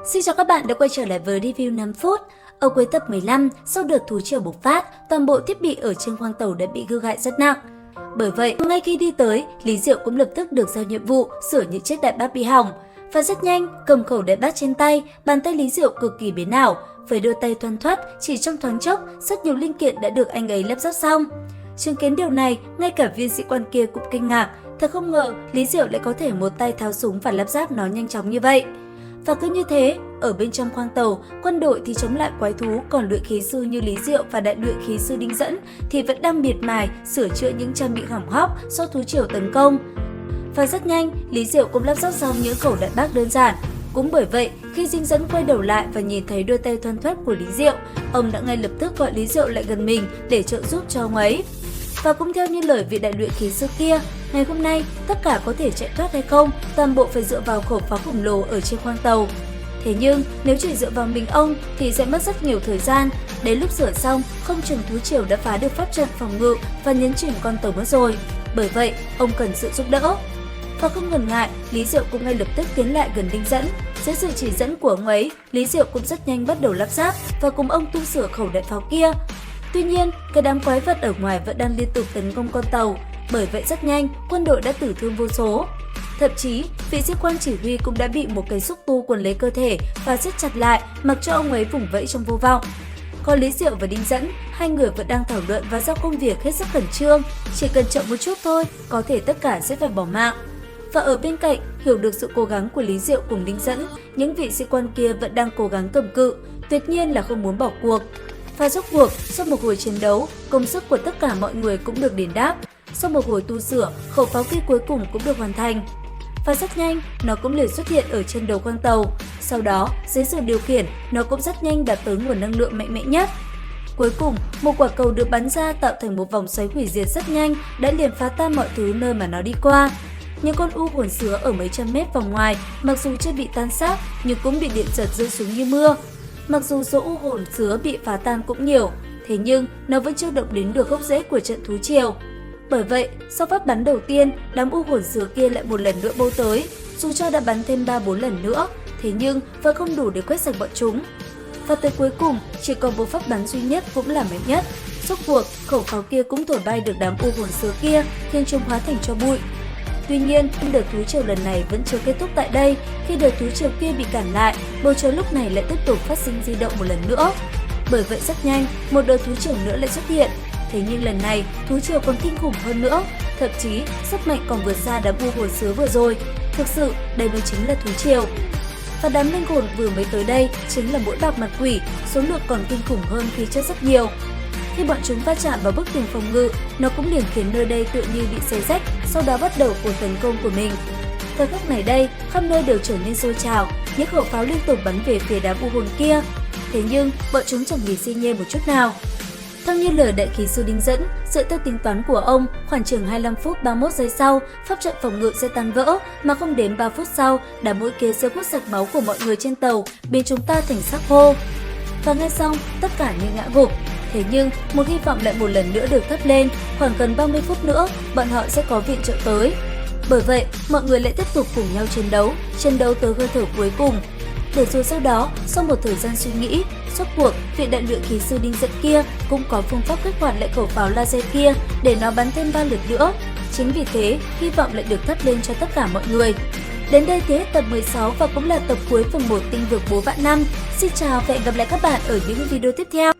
Xin chào các bạn đã quay trở lại với review 5 phút. Ở cuối tập 15, sau đợt thú triều bộc phát, toàn bộ thiết bị ở trên khoang tàu đã bị hư hại rất nặng. Bởi vậy, ngay khi đi tới, Lý Diệu cũng lập tức được giao nhiệm vụ sửa những chiếc đại bác bị hỏng. Và rất nhanh, cầm khẩu đại bác trên tay, bàn tay Lý Diệu cực kỳ biến ảo. Với đôi tay thoăn thoắt, chỉ trong thoáng chốc, rất nhiều linh kiện đã được anh ấy lắp ráp xong. Chứng kiến điều này, ngay cả viên sĩ quan kia cũng kinh ngạc. Thật không ngờ, Lý Diệu lại có thể một tay tháo súng và lắp ráp nó nhanh chóng như vậy. Và cứ như thế, ở bên trong khoang tàu, quân đội thì chống lại quái thú, còn luyện khí sư như Lý Diệu và đại luyện khí sư Đinh Dẫn thì vẫn đang miệt mài sửa chữa những trang bị hỏng hóc do thú triều tấn công. Và rất nhanh, Lý Diệu cũng lắp ráp xong những khẩu đại bác đơn giản. Cũng bởi vậy, khi Đinh Dẫn quay đầu lại và nhìn thấy đôi tay thoăn thoắt của Lý Diệu, ông đã ngay lập tức gọi Lý Diệu lại gần mình để trợ giúp cho ông ấy. Và cũng theo như lời vị đại luyện khí sư kia, ngày hôm nay tất cả có thể chạy thoát hay không, toàn bộ phải dựa vào khẩu pháo khổng lồ ở trên khoang tàu. Thế nhưng nếu chỉ dựa vào mình ông thì sẽ mất rất nhiều thời gian, đến lúc sửa xong không chừng thú triều đã phá được pháp trận phòng ngự và nhấn chìm con tàu mất rồi. Bởi vậy ông cần sự giúp đỡ. Và không ngần ngại, Lý Diệu cũng ngay lập tức tiến lại gần Đinh Dẫn. Dưới sự chỉ dẫn của ông ấy, Lý Diệu cũng rất nhanh bắt đầu lắp ráp và cùng ông tu sửa khẩu đại pháo kia. Tuy nhiên, cái đám quái vật ở ngoài vẫn đang liên tục tấn công con tàu, bởi vậy rất nhanh, quân đội đã tử thương vô số. Thậm chí, vị sĩ quan chỉ huy cũng đã bị một cái xúc tu quấn lấy cơ thể và siết chặt lại, mặc cho ông ấy vùng vẫy trong vô vọng. Còn Lý Diệu và Đinh Dẫn, hai người vẫn đang thảo luận và giao công việc hết sức khẩn trương, chỉ cần chậm một chút thôi, có thể tất cả sẽ phải bỏ mạng. Và ở bên cạnh, hiểu được sự cố gắng của Lý Diệu cùng Đinh Dẫn, những vị sĩ quan kia vẫn đang cố gắng cầm cự, tuyệt nhiên là không muốn bỏ cuộc. Và rốt cuộc, sau một hồi chiến đấu, công sức của tất cả mọi người cũng được đền đáp. Sau một hồi tu sửa, khẩu pháo kia cuối cùng cũng được hoàn thành. Và rất nhanh, nó cũng liền xuất hiện ở trên đầu khoang tàu. Sau đó, dưới sự điều khiển, nó cũng rất nhanh đạt tới nguồn năng lượng mạnh mẽ nhất. Cuối cùng, một quả cầu được bắn ra tạo thành một vòng xoáy hủy diệt rất nhanh, đã liền phá tan mọi thứ nơi mà nó đi qua. Những con u hồn sứa ở mấy trăm mét vòng ngoài, mặc dù chưa bị tan xác, nhưng cũng bị điện giật rơi xuống như mưa. Mặc dù số u hồn sứa bị phá tan cũng nhiều, thế nhưng nó vẫn chưa động đến được gốc rễ của trận thú triều. Bởi vậy, sau phát bắn đầu tiên, đám u hồn sứa kia lại một lần nữa bâu tới. Dù cho đã bắn thêm 3-4 lần nữa, thế nhưng vẫn không đủ để quét sạch bọn chúng. Và tới cuối cùng, chỉ còn một phát bắn duy nhất cũng là mạnh nhất. Rốt cuộc, khẩu pháo kia cũng thổi bay được đám u hồn sứa kia, khiến chúng hóa thành tro bụi. Tuy nhiên, đợt thú triều lần này vẫn chưa kết thúc tại đây. Khi đợt thú triều kia bị cản lại, bầu trời lúc này lại tiếp tục phát sinh di động một lần nữa. Bởi vậy rất nhanh, một đợt thú triều nữa lại xuất hiện. Thế nhưng lần này, thú triều còn kinh khủng hơn nữa. Thậm chí, sức mạnh còn vượt xa đám u hồn sứa vừa rồi. Thực sự, đây mới chính là thú triều. Và đám linh hồn vừa mới tới đây chính là mũi bạc mặt quỷ, số lượng còn kinh khủng hơn khi trước rất nhiều. Khi bọn chúng va chạm vào bức tường phòng ngự, nó cũng liền khiến nơi đây tựa như bị xé rách, sau đó bắt đầu cuộc tấn công của mình. Thời khắc này đây, khắp nơi đều trở nên sôi trào, những khẩu pháo liên tục bắn về phía đám u hồn kia. Thế nhưng, bọn chúng chẳng hề si nhê một chút nào. Theo như lời đại khí sư Đinh Dẫn, dựa theo tính toán của ông, khoảng chừng 25 phút 31 giây sau, pháp trận phòng ngự sẽ tan vỡ, mà không đến 3 phút sau, đám mũi kia sẽ hút sạch máu của mọi người trên tàu, biến chúng ta thành xác khô. Và ngay xong, tất cả như ngã gục. Thế nhưng, một hy vọng lại một lần nữa được thắp lên, khoảng gần 30 phút nữa, bọn họ sẽ có viện trợ tới. Bởi vậy, mọi người lại tiếp tục cùng nhau chiến đấu tới hơi thở cuối cùng. Để rồi sau đó, sau một thời gian suy nghĩ, rốt cuộc, vị đại luyện khí sư Đinh Dẫn kia cũng có phương pháp kích hoạt lại khẩu pháo laser kia để nó bắn thêm 3 lượt nữa. Chính vì thế, hy vọng lại được thắp lên cho tất cả mọi người. Đến đây thì hết tập 16 và cũng là tập cuối phần 1 Tinh vực Bố Vạn Năm. Xin chào và hẹn gặp lại các bạn ở những video tiếp theo.